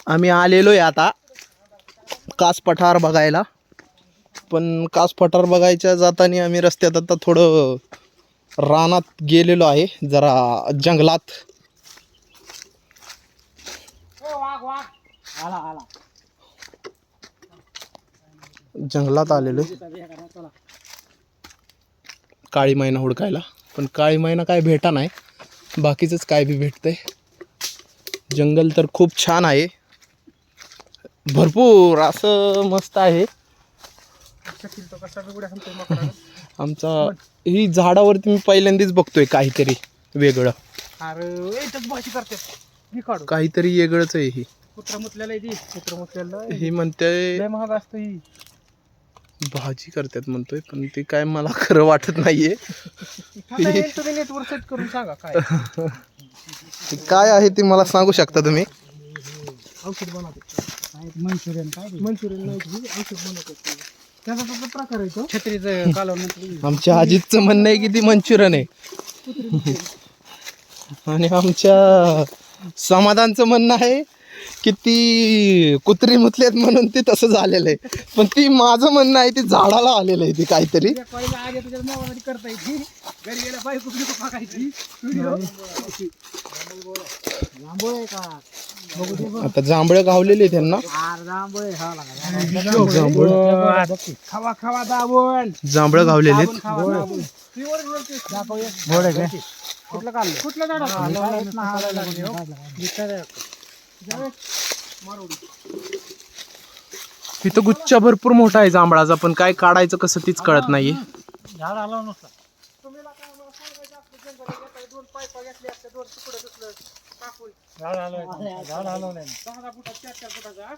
आम्ही आलेलोय आता कास पठार बघायला. पण कास पठार बघायच्या जाताना आम्ही रस्त्यात आता थोडं रानात गेलेलो आहे, जरा जंगलात. जंगलात आलेलो काळी मैना हुडकायला. पण काळी मैना काय भेटा नाही, बाकीचंच काय बी भेटतंय. जंगल तर खूप छान आहे, भरपूर असं मस्त आहे. आमचा ही झाडावरती मी पहिल्यांदाच बघतोय काहीतरी वेगळं. काहीतरी वेगळंच आहे. ही ही म्हणते भाजी करतात म्हणतोय, पण ते काय मला खरं वाटत नाहीये. करून सांगा काय ते काय आहे ते मला सांगू शकता तुम्ही? औषध बनवते मंचुरियन. काय मंचुरियन नाही, औषध बनवतो त्याचा प्रकार आहे तो. छत्रीचं कालवण. आमच्या आजीचं म्हणणं आहे की ती मंचुरियन आहे, आणि आमच्या समाधानचं म्हणणं आहे की ती कुत्री मुतल्यात म्हणून ते तसं झालेलं आहे. पण ती माझं म्हणणं आहे ती झाडाला आलेलं आहे ती काहीतरी. करता येते घरी गेल्या बायको पाकायची. आता जांभळं गावलेली त्यांना. खावा खावा दाबून जांभळं गावलेले. कुठलं काढलं कुठलं झाड इथं गुच्छ भरपूर मोठा आहे जांभळाचा, पण काय काढायचं कसं तीच कळत नाहीये. झाड आला नसता तुम्ही दोन पायपा घेतले असते, दोन तुकडे दुसरं टाकून झाड आलं. 10 फुटात 4 फुटाचा